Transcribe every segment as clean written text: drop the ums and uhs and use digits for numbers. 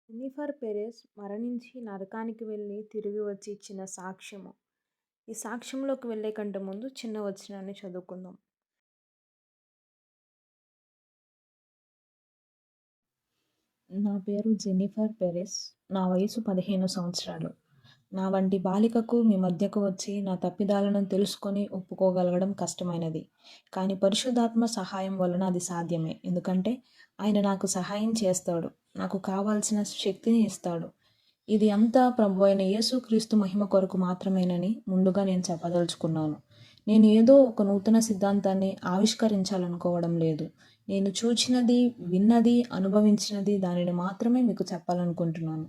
Jennifer Perez మరణించి నరకానికి వెళ్ళి తిరిగి వచ్చి ఇచ్చిన సాక్ష్యము. ఈ సాక్ష్యంలోకి వెళ్ళే కంటే ముందు చిన్న వచనాన్ని చదువుకుందాం. నా పేరు జెన్నిఫర్ పెరెస్. నా వయసు 15 సంవత్సరాలు. నా వంటి బాలికకు మీ మధ్యకు వచ్చి నా తప్పిదాలను తెలుసుకొని ఒప్పుకోగలగడం కష్టమైనది. కానీ పరిశుద్ధాత్మ సహాయం వలన అది సాధ్యమే. ఎందుకంటే ఆయన నాకు సహాయం చేస్తాడు. నాకు కావాల్సిన శక్తిని ఇస్తాడు. ఇది అంతా ప్రభువైన యేసుక్రీస్తు మహిమ కొరకు మాత్రమేనని ముందుగా నేను చెప్పదలుచుకున్నాను. నేను ఏదో ఒక నూతన సిద్ధాంతాన్ని ఆవిష్కరించాలనుకోవడం లేదు. నేను చూచినది, విన్నది, అనుభవించినది దానిని మాత్రమే మీకు చెప్పాలనుకుంటున్నాను.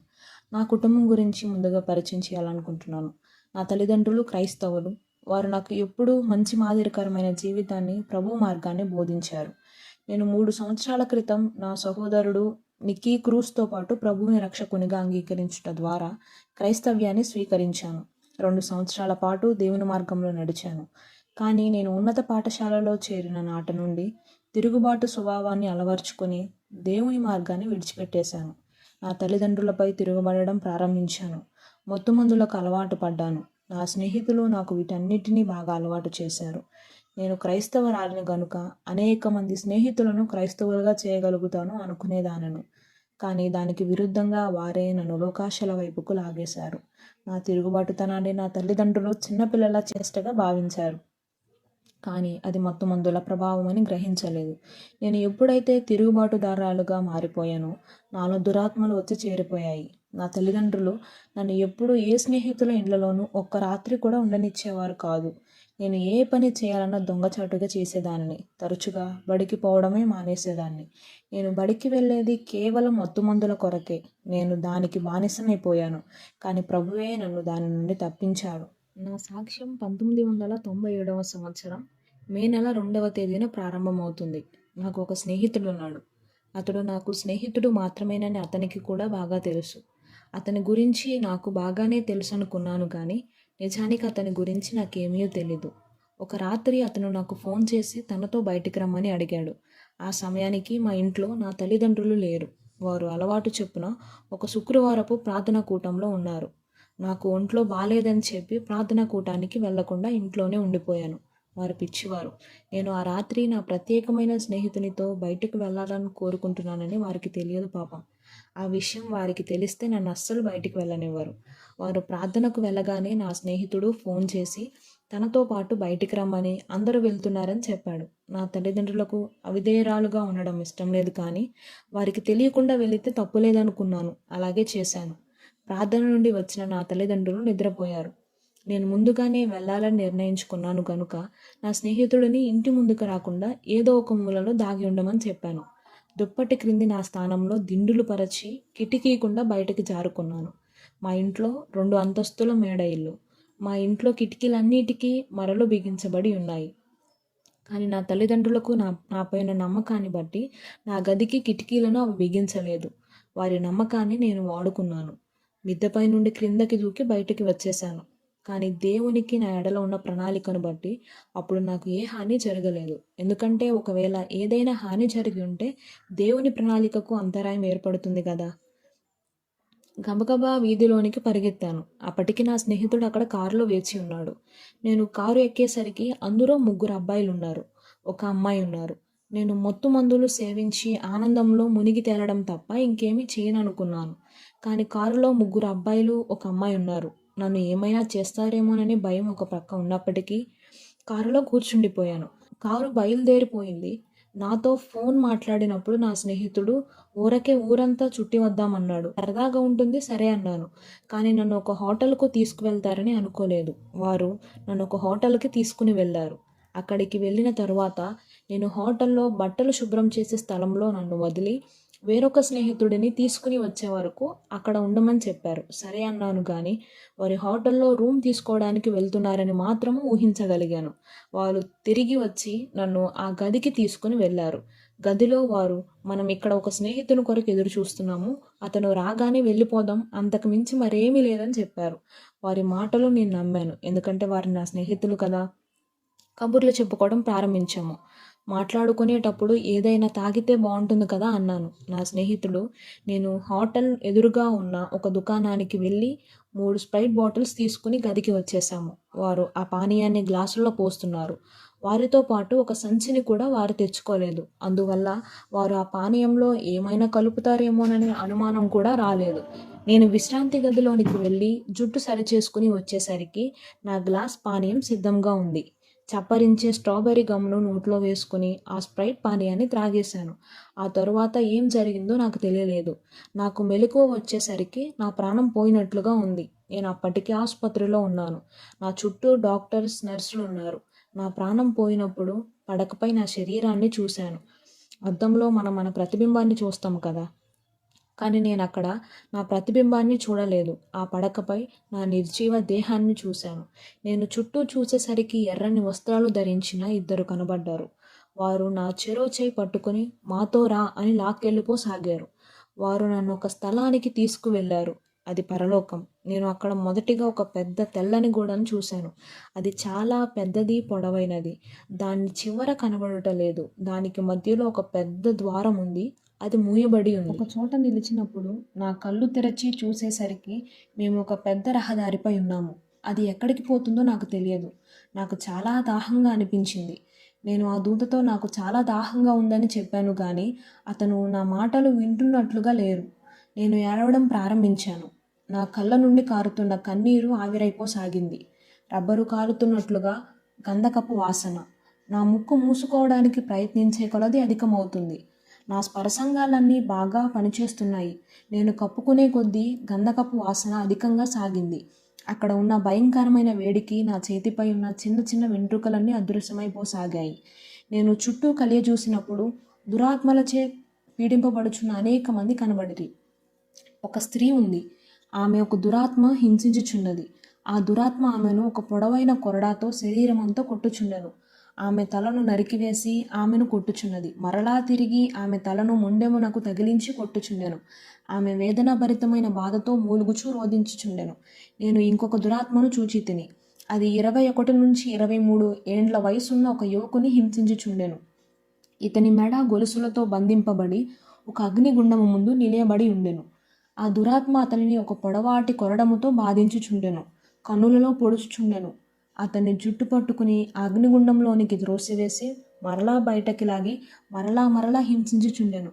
నా కుటుంబం గురించి ముందుగా పరిచయం చేయాలనుకుంటున్నాను. నా తల్లిదండ్రులు క్రైస్తవులు. వారు నాకు ఎప్పుడూ మంచి మాదిరికరమైన జీవితాన్ని, ప్రభు మార్గాన్ని బోధించారు. నేను 3 సంవత్సరాల క్రితం నా సహోదరుడు నిక్కీ క్రూస్తో పాటు ప్రభువుని రక్షకునిగా అంగీకరించుట ద్వారా క్రైస్తవ్యాన్ని స్వీకరించాను. 2 సంవత్సరాల పాటు దేవుని మార్గంలో నడిచాను. కానీ నేను ఉన్నత పాఠశాలలో చేరిన నాటి నుండి తిరుగుబాటు స్వభావాన్ని అలవర్చుకొని దేవుని మార్గాన్ని విడిచిపెట్టేశాను. నా తల్లిదండ్రులపై తిరుగుబడడం ప్రారంభించాను. మత్తుమందులకు అలవాటు పడ్డాను. నా స్నేహితులు నాకు వీటన్నిటినీ బాగా అలవాటు చేశారు. నేను క్రైస్తవరాలిని గనుక అనేక మంది స్నేహితులను క్రైస్తవులుగా చేయగలుగుతాను అనుకునేదానను. కానీ దానికి విరుద్ధంగా వారే నన్ను లోకాశల వైపుకు లాగేశారు. నా తిరుగుబాటుతనాన్ని నా తల్లిదండ్రులు చిన్నపిల్లల చేష్టగా భావించారు. కానీ అది మత్తుమందుల ప్రభావం అని గ్రహించలేదు. నేను ఎప్పుడైతే తిరుగుబాటుదారులుగా మారిపోయానో నాలో దురాత్మలు వచ్చి చేరిపోయాయి. నా తల్లిదండ్రులు నన్ను ఎప్పుడు ఏ స్నేహితుల ఇండ్లలోనూ ఒక్క రాత్రి కూడా ఉండనిచ్చేవారు కాదు. నేను ఏ పని చేయాలన్నా దొంగచాటుగా చేసేదాన్ని. తరచుగా బడికి పోవడమే మానేసేదాన్ని. నేను బడికి వెళ్ళేది కేవలం మత్తుమందుల కొరకే. నేను దానికి బానిసనైపోయాను. కానీ ప్రభువే నన్ను దాని నుండి తప్పించాడు. నా సాక్ష్యం 1997వ సంవత్సరం మే నెల 2వ తేదీన ప్రారంభమవుతుంది. నాకు ఒక స్నేహితుడున్నాడు. అతడు నాకు స్నేహితుడు మాత్రమేనని అతనికి కూడా బాగా తెలుసు. అతని గురించి నాకు బాగానే తెలుసు అనుకున్నాను, కానీ నిజానికి అతని గురించి నాకేమీ తెలీదు. ఒక రాత్రి అతను నాకు ఫోన్ చేసి తనతో బయటికి రమ్మని అడిగాడు. ఆ సమయానికి మా ఇంట్లో నా తల్లిదండ్రులు లేరు. వారు అలవాటు చొప్పున ఒక శుక్రవారపు ప్రార్థనా కూటంలో ఉన్నారు. నాకు ఒంట్లో బాలేదని చెప్పి ప్రార్థనా కూటానికి వెళ్లకుండా ఇంట్లోనే ఉండిపోయాను. వారు పిచ్చివారు. నేను ఆ రాత్రి నా ప్రత్యేకమైన స్నేహితునితో బయటకు వెళ్లాలని కోరుకుంటున్నానని వారికి తెలియదు పాపం. ఆ విషయం వారికి తెలిస్తే నన్ను అస్సలు బయటికి వెళ్ళనివ్వరు. వారు ప్రార్థనకు వెళ్ళగానే నా స్నేహితుడు ఫోన్ చేసి తనతో పాటు బయటికి రమ్మని, అందరూ వెళ్తున్నారని చెప్పాడు. నా తల్లిదండ్రులకు అవిధేయురాలుగా ఉండడం ఇష్టం లేదు, కానీ వారికి తెలియకుండా వెళితే తప్పులేదనుకున్నాను. అలాగే చేశాను. ప్రార్థన నుండి వచ్చిన నా తల్లిదండ్రులు నిద్రపోయారు. నేను ముందుగానే వెళ్ళాలని నిర్ణయించుకున్నాను కనుక నా స్నేహితుడిని ఇంటి ముందుకు రాకుండా ఏదో ఒక మూలలో దాగి ఉండమని చెప్పాను. దుప్పటి క్రింది నా స్థానంలో దిండులు పరచి కిటికీకుండా బయటకు జారుకున్నాను. మా ఇంట్లో 2 అంతస్తుల మేడ ఇల్లు. మా ఇంట్లో కిటికీలన్నిటికీ మరలు బిగించబడి ఉన్నాయి. కానీ నా తల్లిదండ్రులకు నాపైన నమ్మకాన్ని బట్టి నా గదికి కిటికీలను అవి బిగించలేదు. వారి నమ్మకాన్ని నేను వాడుకున్నాను. మిద్దెపై నుండి క్రిందకి దూకి బయటికి వచ్చేశాను. కానీ దేవునికి నా ఎడల ఉన్న ప్రణాళికను బట్టి అప్పుడు నాకు ఏ హాని జరగలేదు. ఎందుకంటే ఒకవేళ ఏదైనా హాని జరిగి ఉంటే దేవుని ప్రణాళికకు అంతరాయం ఏర్పడుతుంది కదా. గబగబా వీధిలోనికి పరిగెత్తాను. అప్పటికి నా స్నేహితుడు అక్కడ కారులో వేచి ఉన్నాడు. నేను కారు ఎక్కేసరికి అందులో 3 అబ్బాయిలున్నారు. ఒక అమ్మాయి ఉన్నారు. నేను మత్తు మందులు సేవించి ఆనందంలో మునిగి తేలడం తప్ప ఇంకేమీ చేయననుకున్నాను. కానీ కారులో 3 అబ్బాయిలు, ఒక అమ్మాయి ఉన్నారు. నన్ను ఏమైనా చేస్తారేమోనని భయం ఒక ప్రక్క ఉన్నప్పటికీ కారులో కూర్చుండిపోయాను. కారు బయలుదేరిపోయింది. నాతో ఫోన్ మాట్లాడినప్పుడు నా స్నేహితుడు ఊరకే ఊరంతా చుట్టి వద్దామన్నాడు. సరదాగా ఉంటుంది, సరే అన్నాను. కానీ నన్ను ఒక హోటల్కు తీసుకువెళ్తారని అనుకోలేదు. వారు నన్ను ఒక హోటల్కి తీసుకుని వెళ్ళారు. అక్కడికి వెళ్ళిన తరువాత నేను హోటల్లో బట్టలు శుభ్రం చేసే స్థలంలో నన్ను వదిలి వేరొక స్నేహితుడిని తీసుకుని వచ్చే వరకు అక్కడ ఉండమని చెప్పారు. సరే అన్నాను, కానీ వారి హోటల్లో రూమ్ తీసుకోవడానికి వెళ్తున్నారని మాత్రము ఊహించగలిగాను. వారు తిరిగి వచ్చి నన్ను ఆ గదికి తీసుకుని వెళ్ళారు. గదిలో వారు, మనం ఇక్కడ ఒక స్నేహితుని కొరకు ఎదురు చూస్తున్నాము, అతను రాగానే వెళ్ళిపోదాం, అంతకు మించి మరేమీ లేదని చెప్పారు. వారి మాటలు నేను నమ్మాను. ఎందుకంటే వారు నా స్నేహితులు కదా. కబుర్లు చెప్పుకోవడం ప్రారంభించాము. మాట్లాడుకునేటప్పుడు ఏదైనా తాగితే బాగుంటుంది కదా అన్నాను. నా స్నేహితుడు, నేను హోటల్ ఎదురుగా ఉన్న ఒక దుకాణానికి వెళ్ళి 3 స్ప్రైట్ బాటిల్స్ తీసుకుని గదికి వచ్చేసాము. వారు ఆ పానీయాన్ని గ్లాసుల్లో పోస్తున్నారు. వారితో పాటు ఒక సంచిని కూడా వారు తెచ్చుకోలేదు. అందువల్ల వారు ఆ పానీయంలో ఏమైనా కలుపుతారేమోననే అనుమానం కూడా రాలేదు. నేను విశ్రాంతి గదిలోనికి వెళ్ళి జుట్టు సరిచేసుకుని వచ్చేసరికి నా గ్లాస్ పానీయం సిద్ధంగా ఉంది. చప్పరించే స్ట్రాబెర్రీ గమ్‌ను నోట్లో వేసుకుని ఆ స్ప్రైట్ పానీయాన్ని త్రాగేశాను. ఆ తరువాత ఏం జరిగిందో నాకు తెలియలేదు. నాకు మెలకువ వచ్చేసరికి నా ప్రాణం పోయినట్లుగా ఉంది. నేను అప్పటికే ఆసుపత్రిలో ఉన్నాను. నా చుట్టూ డాక్టర్స్, నర్సులున్నారు. నా ప్రాణం పోయినప్పుడు పడకపై నా శరీరాన్ని చూశాను. అద్దంలో మనం మన ప్రతిబింబాన్ని చూస్తాం కదా! కానీ నేనక్కడ నా ప్రతిబింబాన్ని చూడలేదు. ఆ పడకపై నా నిర్జీవ దేహాన్ని చూశాను. నేను చుట్టూ చూసేసరికి ఎర్రని వస్త్రాలు ధరించిన 2 కనబడ్డారు. వారు నా చెరో చెయ్యి పట్టుకుని మాతో రా అని లాక్కెళ్ళిపోసాగారు. వారు నన్ను ఒక స్థలానికి తీసుకువెళ్లారు. అది పరలోకం. నేను అక్కడ మొదటిగా ఒక పెద్ద తెల్లని గోడను చూశాను. అది చాలా పెద్దది, పొడవైనది. దాని చివర కనబడుట లేదు. దానికి మధ్యలో ఒక పెద్ద ద్వారం ఉంది. అది మూయబడి ఉంది. ఒక చోట నిలిచినప్పుడు నా కళ్ళు తెరచి చూసేసరికి మేము ఒక పెద్ద రహదారిపై ఉన్నాము. అది ఎక్కడికి పోతుందో నాకు తెలియదు. నాకు చాలా దాహంగా అనిపించింది. నేను ఆ దూతతో నాకు చాలా దాహంగా ఉందని చెప్పాను కానీ అతను నా మాటలు వింటున్నట్లుగా లేరు. నేను ఏడవడం ప్రారంభించాను. నా కళ్ళ నుండి కారుతున్న కన్నీరు ఆవిరైపోసాగింది. రబ్బరు కారుతున్నట్లుగా గంధకపు వాసన. నా ముక్కు మూసుకోవడానికి ప్రయత్నించే కొలది అధికమవుతుంది. నా స్పర్శంగాలన్నీ బాగా పనిచేస్తున్నాయి. నేను కప్పుకునే కొద్దీ గంధకపు వాసన అధికంగా సాగింది. అక్కడ ఉన్న భయంకరమైన వేడికి నా చేతిపై ఉన్న చిన్న చిన్న వెంట్రుకలన్నీ అదృశ్యమైపోసాగాయి. నేను చుట్టూ కలియజూసినప్పుడు దురాత్మలచే పీడింపబడుచున్న అనేక మంది కనబడిరి. ఒక స్త్రీ ఉంది. ఆమె ఒక దురాత్మ హింసించుచున్నది. ఆ దురాత్మ ఆమెను ఒక పొడవైన కొరడాతో శరీరమంతా కొట్టుచుండెను. ఆమె తలను నరికివేసి ఆమెను కొట్టుచున్నది. మరలా తిరిగి ఆమె తలను మొండెమునకు తగిలించి కొట్టుచుండెను. ఆమె వేదనాభరితమైన బాధతో మూలుగుచూ రోదించుచుండెను. నేను ఇంకొక దురాత్మను చూచితిని. అది 21 నుంచి 23 ఏండ్ల వయసున్న ఒక యువకుని హింసించుచుండెను. ఇతని మెడ గొలుసులతో బంధింపబడి ఒక అగ్నిగుండము ముందు నిలయబడి ఉండెను. ఆ దురాత్మ అతనిని ఒక పొడవాటి కొరడముతో బాధించుచుండెను. కన్నులలో పొడుచుచుండెను. అతన్ని జుట్టు పట్టుకుని అగ్నిగుండంలోనికి త్రోసివేసి మరలా బయటకి లాగి మరలా హింసించుచుండెను.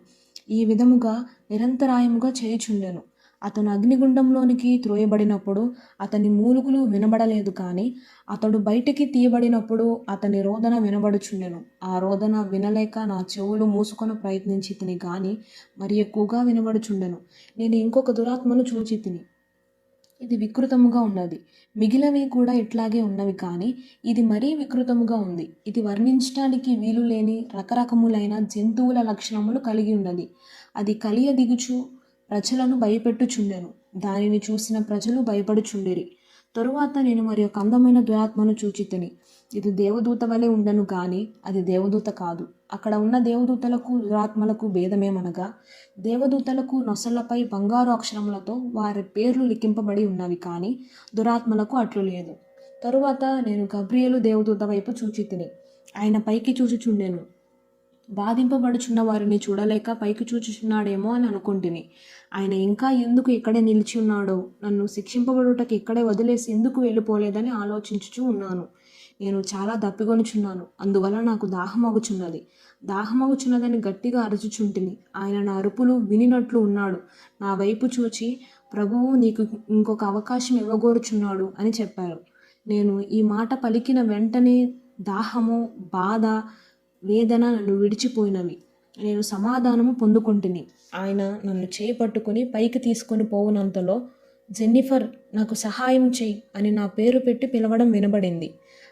ఈ విధముగా నిరంతరాయముగా చేయుచుండెను. అతను అగ్నిగుండంలోనికి త్రోయబడినప్పుడు అతని మూలుగులు వినబడలేదు కానీ అతడు బయటికి తీయబడినప్పుడు అతని రోదన వినబడుచుండెను. ఆ రోదన వినలేక నా చెవులు మూసుకొని ప్రయత్నించి తిని కానీ మరి ఎక్కువగా వినబడుచుండెను. నేను ఇంకొక దురాత్మను చూచి తిని. ఇది వికృతముగా ఉన్నది. మిగిలినవి కూడా ఇట్లాగే ఉన్నవి కానీ ఇది మరీ వికృతముగా ఉంది. ఇది వర్ణించటానికి వీలు లేని రకరకములైన జంతువుల లక్షణములు కలిగి ఉన్నది. అది కలియ దిగుచు ప్రజలను భయపెట్టుచుండెను. దానిని చూసిన ప్రజలు భయపడుచుండిరి. తరువాత నేను మరి ఒక అందమైన దురాత్మను చూచితిని. ఇది దేవదూత వలె ఉండెను కానీ అది దేవదూత కాదు. అక్కడ ఉన్న దేవదూతలకు దురాత్మలకు భేదమేమనగా దేవదూతలకు నొసళ్లపై బంగారు అక్షరములతో వారి పేర్లు లిఖింపబడి ఉన్నవి కానీ దురాత్మలకు అట్లు లేదు. తరువాత నేను గబ్రియేలు దేవదూత వైపు చూచితిని. ఆయన పైకి చూచుచుండెను. బాధింపబడుచున్న వారిని చూడలేక పైకి చూచుచున్నాడేమో అని అనుకుంటుని. ఆయన ఇంకా ఎందుకు ఇక్కడే నిలిచి ఉన్నాడో, నన్ను శిక్షింపబడుటకు ఇక్కడే వదిలేసి ఎందుకు వెళ్ళిపోలేదని ఆలోచించుచూ ఉన్నాను. నేను చాలా దప్పిగొనుచున్నాను. అందువల్ల నాకు దాహమగుచున్నది. దాహమగుచున్నదని గట్టిగా అరుచుచుంటిని. ఆయన నా అరుపులు వినినట్లు ఉన్నాడు. నా వైపు చూచి, ప్రభువు నీకు ఇంకొక అవకాశం ఇవ్వగోరుచున్నాడు అని చెప్పారు. నేను ఈ మాట పలికిన వెంటనే దాహము, బాధ, వేదన నన్ను విడిచిపోయినవి. నేను సమాధానము పొందుకుంటుని. ఆయన నన్ను చేయి పట్టుకుని పైకి తీసుకొని పోవునంతలో జెన్నిఫర్ నాకు సహాయం చెయ్యి అని నా పేరు పెట్టి పిలవడం వినబడింది.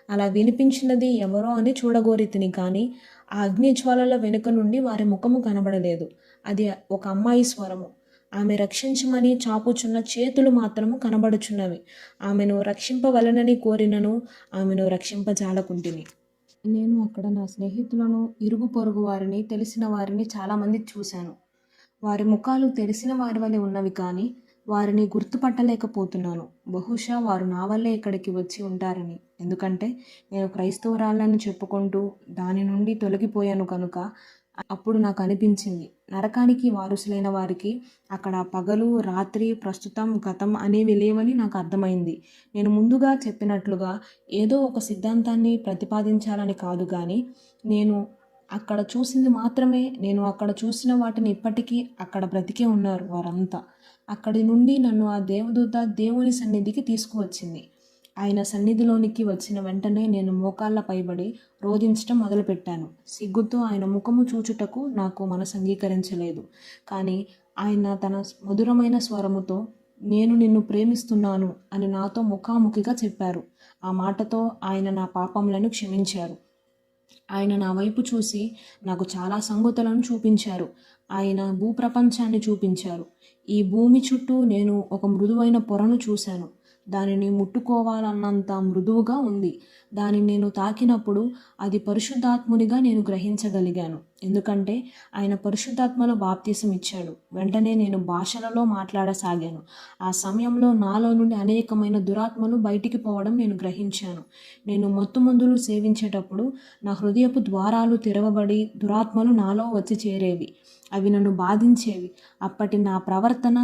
అలా వినిపించినది ఎవరో అని చూడగోరితిని కానీ ఆ అగ్నిజ్వాలల వెనుక నుండి వారి ముఖము కనబడలేదు. అది ఒక అమ్మాయి స్వరము. ఆమె రక్షించమని చాపుచున్న చేతులు మాత్రము కనబడుచున్నవి. ఆమెను రక్షింపవలనని కోరినను ఆమెను రక్షింపజాలకుంటిని. నేను అక్కడ నా స్నేహితులను, ఇరుగు పొరుగు వారిని, తెలిసిన వారిని చాలామంది చూశాను. వారి ముఖాలు తెలిసిన వారి వలె ఉన్నవి కానీ వారిని గుర్తుపట్టలేకపోతున్నాను. బహుశా వారు నా వల్లే ఇక్కడికి వచ్చి ఉంటారని. ఎందుకంటే నేను క్రైస్తవురాలని చెప్పుకుంటూ దాని నుండి తొలగిపోయాను కనుక. అప్పుడు నాకు అనిపించింది, నరకానికి వారసులైన వారికి అక్కడ పగలు, రాత్రి, ప్రస్తుతం, గతం అనేవి లేవని నాకు అర్థమైంది. నేను ముందుగా చెప్పినట్లుగా ఏదో ఒక సిద్ధాంతాన్ని ప్రతిపాదించాలని కాదు కానీ, నేను అక్కడ చూసిన వాటిని ఇప్పటికీ అక్కడ బ్రతికే ఉన్నారు వారంతా. అక్కడి నుండి నన్ను ఆ దేవదూత దేవుని సన్నిధికి తీసుకువచ్చింది. ఆయన సన్నిధిలోనికి వచ్చిన వెంటనే నేను మోకాళ్ళ పైబడి రోదించటం మొదలుపెట్టాను. సిగ్గుతో ఆయన ముఖము చూచుటకు నాకు మనసు అంగీకరించలేదు. కానీ ఆయన తన మధురమైన స్వరముతో, నేను నిన్ను ప్రేమిస్తున్నాను అని నాతో ముఖాముఖిగా చెప్పారు. ఆ మాటతో ఆయన నా పాపములను క్షమించారు. ఆయన నా వైపు చూసి నాకు చాలా సంగతులను చూపించారు. ఆయన భూప్రపంచాన్ని చూపించారు. ఈ భూమి చుట్టూ నేను ఒక మృదువైన పొరను చూశాను. దానిని ముట్టుకోవాలన్నంత మృదువుగా ఉంది. దానిని నేను తాకినప్పుడు అది పరిశుద్ధాత్మునిగా నేను గ్రహించగలిగాను. ఎందుకంటే ఆయన పరిశుద్ధాత్మలో బాప్తీసం ఇచ్చాడు. వెంటనే నేను భాషలలో మాట్లాడసాగాను. ఆ సమయంలో నాలో నుండి అనేకమైన దురాత్మలు బయటికి పోవడం నేను గ్రహించాను. నేను మత్తుమందులు సేవించేటప్పుడు నా హృదయపు ద్వారాలు తెరవబడి దురాత్మలు నాలో వచ్చి చేరేవి. అవి నన్ను బాధించేవి. అప్పటి నా ప్రవర్తన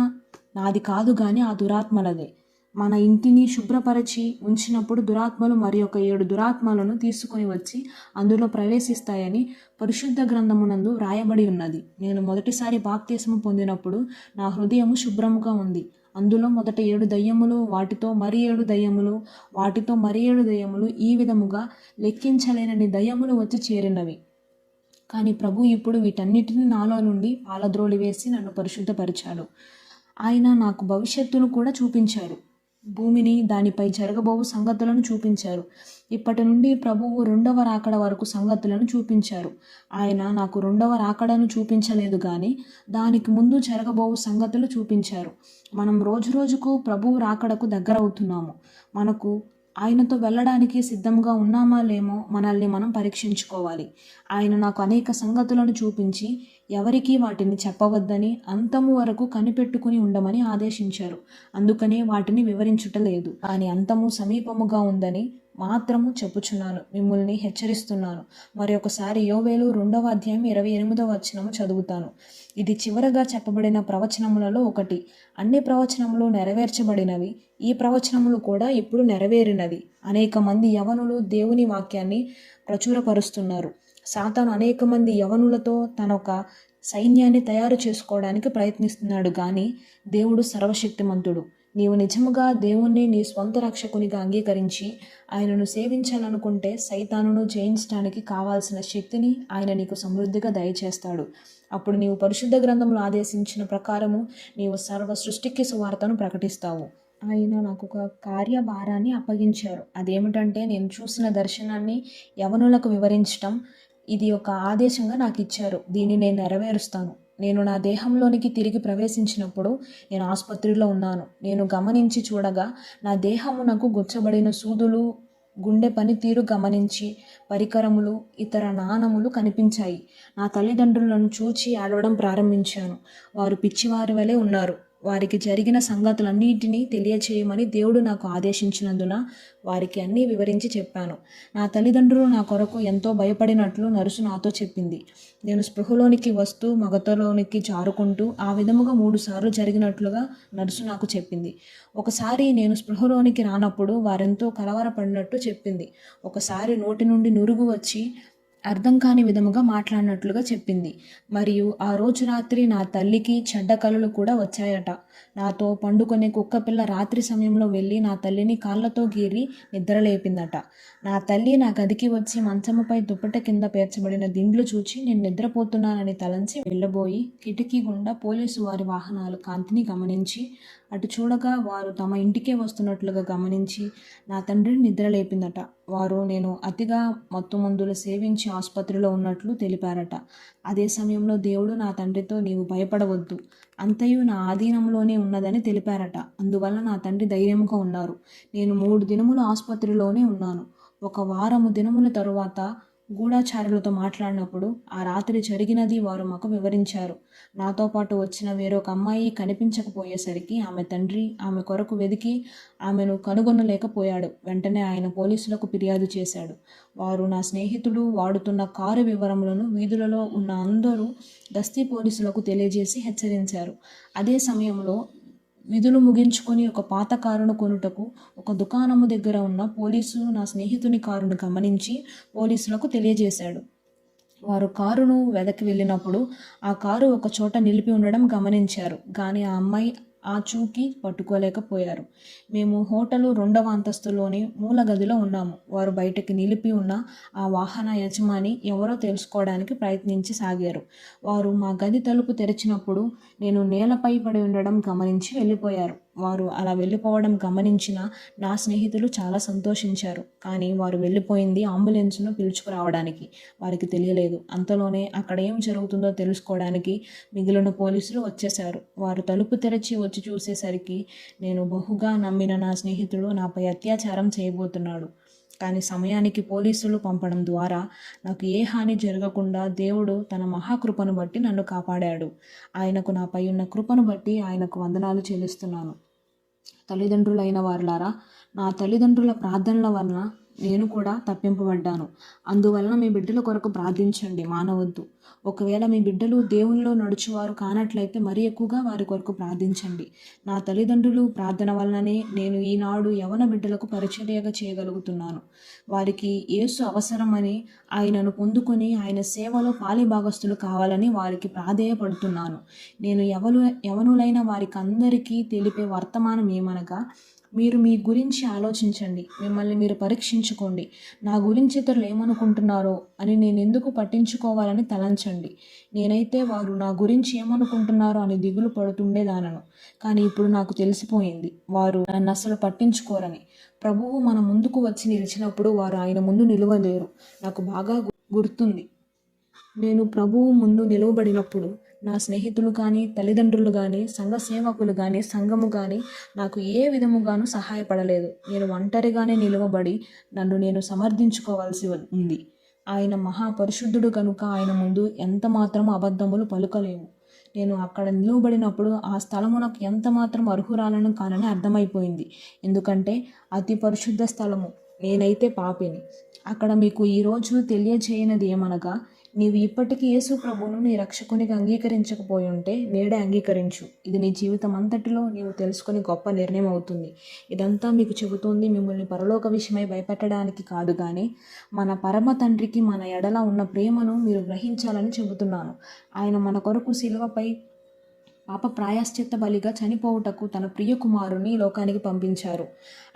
నాది కాదు కానీ ఆ దురాత్మలదే. మన ఇంటిని శుభ్రపరిచి ఉంచినప్పుడు దురాత్మలు మరి ఒక 7 దురాత్మలను తీసుకొని వచ్చి అందులో ప్రవేశిస్తాయని పరిశుద్ధ గ్రంథమునందు వ్రాయబడి ఉన్నది. నేను మొదటిసారి బాప్తిస్మము పొందినప్పుడు నా హృదయము శుభ్రముగా ఉంది. అందులో మొదట 7 దయ్యములు, వాటితో మరి 7 దయ్యములు, వాటితో మరి 7 దయ్యములు, ఈ విధముగా లెక్కించలేనన్ని దయ్యములు వచ్చి చేరినవి. కానీ ప్రభు ఇప్పుడు వీటన్నిటిని నాలో నుండి పాలద్రోలి వేసి నన్ను పరిశుద్ధపరిచాడు. ఆయన నాకు భవిష్యత్తును కూడా చూపించారు. భూమిని, దానిపై జరగబోవు సంగతులను చూపించారు. ఇప్పటి నుండి ప్రభువు 2వ రాకడ వరకు సంగతులను చూపించారు. ఆయన నాకు 2వ రాకడను చూపించలేదు కానీ దానికి ముందు జరగబోవు సంగతులు చూపించారు. మనం రోజు రోజుకు ప్రభువు రాకడకు దగ్గరవుతున్నాము. మనకు ఆయనతో వెళ్ళడానికి సిద్ధంగా ఉన్నామా లేమో మనల్ని మనం పరీక్షించుకోవాలి. ఆయన నాకు అనేక సంగతులను చూపించి ఎవరికీ వాటిని చెప్పవద్దని, అంతము వరకు కనిపెట్టుకుని ఉండమని ఆదేశించారు. అందుకనే వాటిని వివరించుటలేదు. కానీ అంతము సమీపముగా ఉందని మాత్రము చెప్పుచున్నాను, మిమ్మల్ని హెచ్చరిస్తున్నాను. మరి ఒకసారి యోవేలు 2వ అధ్యాయం 28వ వచనము చదువుతాను. ఇది చివరగా చెప్పబడిన ప్రవచనములలో ఒకటి. అన్ని ప్రవచనములు నెరవేర్చబడినవి, ఈ ప్రవచనములు కూడా ఇప్పుడు నెరవేరినది. అనేక మంది యవనులు దేవుని వాక్యాన్ని ప్రచురపరుస్తున్నారు. సాతాను అనేక మంది యవనులతో తనొక సైన్యాన్ని తయారు చేసుకోవడానికి ప్రయత్నిస్తున్నాడు. కానీ దేవుడు సర్వశక్తిమంతుడు. నీవు నిజముగా దేవుణ్ణి నీ స్వంత రక్షకునిగా అంగీకరించి ఆయనను సేవించాలనుకుంటే సైతానును జయించడానికి కావాల్సిన శక్తిని ఆయన నీకు సమృద్ధిగా దయచేస్తాడు. అప్పుడు నీవు పరిశుద్ధ గ్రంథంలో ఆదేశించిన ప్రకారము నీవు సర్వ సృష్టికి సువార్తను ప్రకటిస్తావు. ఆయన నాకు ఒక కార్యభారాన్ని అప్పగించారు. అదేమిటంటే నేను చూసిన దర్శనాన్ని యవనులకు వివరించటం. ఇది ఒక ఆదేశంగా నాకు ఇచ్చారు. దీన్ని నేను నెరవేరుస్తాను. నేను నా దేహంలోనికి తిరిగి ప్రవేశించినప్పుడు నేను ఆసుపత్రిలో ఉన్నాను. నేను గమనించి చూడగా నా దేహమునకు గుచ్చబడిన సూదులు, గుండె పనితీరు గమనించి పరికరములు, ఇతర నాణములు కనిపించాయి. నా తల్లిదండ్రులను చూచి ఏడవడం ప్రారంభించాను. వారు పిచ్చివారి వలె ఉన్నారు. వారికి జరిగిన సంగతులన్నిటినీ తెలియచేయమని దేవుడు నాకు ఆదేశించినందున వారికి అన్నీ వివరించి చెప్పాను. నా తల్లిదండ్రులు నా కొరకు ఎంతో భయపడినట్లు నర్సు నాతో చెప్పింది. నేను స్పృహలోనికి వస్తూ మగతలోనికి జారుకుంటూ ఆ విధముగా 3 సార్లు జరిగినట్లుగా నర్సు నాకు చెప్పింది. ఒకసారి నేను స్పృహలోనికి రానప్పుడు వారెంతో కలవరపడినట్టు చెప్పింది. ఒకసారి నోటి నుండి నురుగు వచ్చి అర్థం కాని విధముగా మాట్లాడినట్లుగా చెప్పింది. మరియు ఆ రోజు రాత్రి నా తల్లికి చెడ్డ కలలు కూడా వచ్చాయట. నాతో పండుకొనే కుక్కపిల్ల రాత్రి సమయంలో వెళ్ళి నా తల్లిని కాళ్ళతో గీరి నిద్రలేపిందట. నా తల్లి నా గదికి వచ్చి మంచముపై దుప్పట కింద పేర్చబడిన దిండ్లు చూచి నేను నిద్రపోతున్నానని తలంచి వెళ్ళబోయి కిటికీ గుండా పోలీసు వారి వాహనాల కాంతిని గమనించి అటు చూడగా వారు తమ ఇంటికే వస్తున్నట్లుగా గమనించి నా తండ్రిని నిద్రలేపిందట. వారు నేను అతిగా మత్తుమందులు సేవించి ఆసుపత్రిలో ఉన్నట్లు తెలిపారట. అదే సమయంలో దేవుడు నా తండ్రితో, నీవు భయపడవద్దు, అంతయు నా ఆధీనంలోనే ఉన్నదని తెలిపారట. అందువల్ల నా తండ్రి ధైర్యంగా ఉన్నారు. నేను 3 దినములు ఆసుపత్రిలోనే ఉన్నాను. 1 వారము దినముల తరువాత గూఢచారులతో మాట్లాడినప్పుడు ఆ రాత్రి జరిగినది వారు మాకు వివరించారు. నాతో పాటు వచ్చిన వేరొక అమ్మాయి కనిపించకపోయేసరికి ఆమె తండ్రి ఆమె కొరకు వెదికి ఆమెను కనుగొనలేకపోయాడు. వెంటనే ఆయన పోలీసులకు ఫిర్యాదు చేశాడు. వారు నా స్నేహితుడు వాడుతున్న కారు వివరములను వీధులలో ఉన్న అందరూ గస్తీ పోలీసులకు తెలియజేసి హెచ్చరించారు. అదే సమయంలో విధులు ముగించుకొని ఒక పాత కారును కొనుటకు ఒక దుకాణము దగ్గర ఉన్న పోలీసు నా స్నేహితుని కారును గమనించి పోలీసులకు తెలియజేశాడు. వారు కారును వెదకి వెళ్ళినప్పుడు ఆ కారు ఒక చోట నిలిపి ఉండడం గమనించారు. కానీ ఆ అమ్మాయి ఆచూకీ పట్టుకోలేకపోయారు. మేము హోటలు 2వ అంతస్తులోని మూల గదిలో ఉన్నాము. వారు బయటకి నిలిపి ఉన్న ఆ వాహన యజమాని ఎవరో తెలుసుకోవడానికి ప్రయత్నించి సాగారు. వారు మా గది తలుపు తెరిచినప్పుడు నేను నేలపై పడి ఉండడం గమనించి వెళ్ళిపోయారు. వారు అలా వెళ్ళిపోవడం గమనించిన నా స్నేహితులు చాలా సంతోషించారు. కానీ వారు వెళ్ళిపోయింది అంబులెన్స్ను పిలుచుకురావడానికి. వారికి తెలియలేదు. అంతలోనే అక్కడ ఏం జరుగుతుందో తెలుసుకోవడానికి మిగిలిన పోలీసులు వచ్చేశారు. వారు తలుపు తెరిచి వచ్చి చూసేసరికి నేను బహుగా నమ్మిన నా స్నేహితుడు నాపై అత్యాచారం చేయబోతున్నాడు. కానీ సమయానికి పోలీసులు పంపడం ద్వారా నాకు ఏ హాని జరగకుండా దేవుడు తన మహాకృపను బట్టి నన్ను కాపాడాడు. ఆయనకు నాపై ఉన్న కృపను బట్టి ఆయనకు వందనాలు చెల్లిస్తున్నాను. తల్లిదండ్రులైన వారులారా, నా తల్లిదండ్రుల ప్రార్థనల వలన నేను కూడా తప్పింపబడ్డాను. అందువలన మీ బిడ్డల కొరకు ప్రార్థించండి, మానవద్దు. ఒకవేళ మీ బిడ్డలు దేవునిలో నడుచువారు కానట్లయితే మరి ఎక్కువగా వారి కొరకు ప్రార్థించండి. నా తల్లిదండ్రులు ప్రార్థన వలననే నేను ఈనాడు యవన బిడ్డలకు పరిచర్యగా చేయగలుగుతున్నాను. వారికి యేసు అవసరమని ఆయనను పొందుకొని ఆయన సేవలో పాలిభాగస్తులు కావాలని వారికి ప్రాధేయపడుతున్నాను. నేను యవనులైన వారికి అందరికీ తెలిపే వర్తమానం ఏమనగా, మీరు మీ గురించి ఆలోచించండి, మిమ్మల్ని మీరు పరీక్షించుకోండి. నా గురించి ఇతరులు ఏమనుకుంటున్నారో అని నేను ఎందుకు పట్టించుకోవాలని తలంచండి. నేనైతే వారు నా గురించి ఏమనుకుంటున్నారో అని దిగులు పడుతుండేదానను. కానీ ఇప్పుడు నాకు తెలిసిపోయింది, వారు నన్ను అసలు పట్టించుకోరని. ప్రభువు మన ముందుకు వచ్చి నిలిచినప్పుడు వారు ఆయన ముందు నిలువలేరు. నాకు బాగా గుర్తుంది. నేను ప్రభువు ముందు నిలువబడినప్పుడు నా స్నేహితులు కానీ, తల్లిదండ్రులు కానీ, సంఘ సేవకులు కానీ, సంఘము కానీ నాకు ఏ విధముగానూ సహాయపడలేదు. నేను ఒంటరిగానే నిలువబడి నన్ను నేను సమర్థించుకోవాల్సి ఉంది. ఆయన మహాపరిశుద్ధుడు కనుక ఆయన ముందు ఎంత మాత్రం అబద్ధములు పలుకలేము. నేను అక్కడ నిలువబడినప్పుడు ఆ స్థలమునకు ఎంత మాత్రం అర్హురాలను కానని అర్థమైపోయింది. ఎందుకంటే అతి పరిశుద్ధ స్థలము, నేనైతే పాపిని. అక్కడ మీకు ఈరోజు తెలియజేయనది ఏమనగా, నీవు ఇప్పటికీ యేసు ప్రభువును నీ రక్షకునిగా అంగీకరించకపోయి ఉంటే నేడే అంగీకరించు. ఇది నీ జీవితం అంతటిలో నీవు తెలుసుకొని గొప్ప నిర్ణయం అవుతుంది. ఇదంతా మీకు చెబుతోంది మిమ్మల్ని పరలోక విషయమై భయపెట్టడానికి కాదు, కానీ మన పరమ తండ్రికి మన ఎడల ఉన్న ప్రేమను మీరు గ్రహించాలని చెబుతున్నాను. ఆయన మన కొరకు శిలువపై పాప ప్రాయశ్చిత్త బలిగా చనిపోవుటకు తన ప్రియ కుమారుని లోకానికి పంపించారు.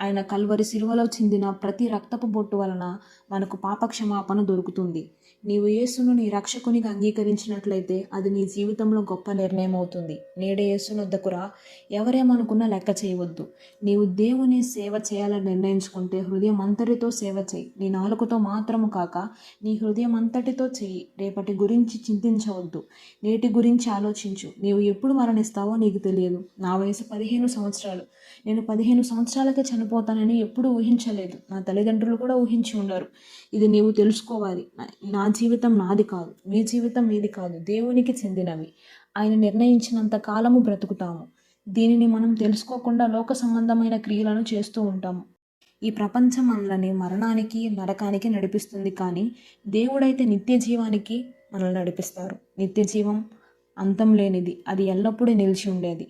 ఆయన కల్వరి శిలువలో చిందిన ప్రతి రక్తపు బొట్టు వలన మనకు పాపక్షమాపణ దొరుకుతుంది. నీవు యేసును నీ రక్షకునిగా అంగీకరించినట్లయితే అది నీ జీవితంలో గొప్ప నిర్ణయం అవుతుంది. నేడే యేసునొద్దకు రా. ఎవరేమనుకున్నా లెక్క చేయవద్దు. నీవు దేవుని సేవ చేయాలని నిర్ణయించుకుంటే హృదయం అంతటితో సేవ చేయి. నీ నాలుకతో మాత్రము కాక నీ హృదయం అంతటితో చెయ్యి. రేపటి గురించి చింతించవద్దు, నేటి గురించి ఆలోచించు. నీవు ఎప్పుడు మరణిస్తావో నీకు తెలియదు. నా వయసు 15 సంవత్సరాలు. నేను 15 సంవత్సరాలకే చనిపోతానని ఎప్పుడూ ఊహించలేదు. నా తల్లిదండ్రులు కూడా ఊహించి ఉండరు. ఇది నీవు తెలుసుకోవాలి. నా జీవితం నాది కాదు, మీ జీవితం మీది కాదు, దేవునికి చెందినవి. ఆయన నిర్ణయించినంత కాలము బ్రతుకుతాము. దీనిని మనం తెలుసుకోకుండా లోక సంబంధమైన క్రియలను చేస్తూ ఉంటాము. ఈ ప్రపంచం మనల్ని మరణానికి, నరకానికి నడిపిస్తుంది. కానీ దేవుడైతే నిత్య జీవానికి మనల్ని నడిపిస్తారు. నిత్య జీవం అంతం లేనిది, అది ఎల్లప్పుడూ నిలిచి ఉండేది.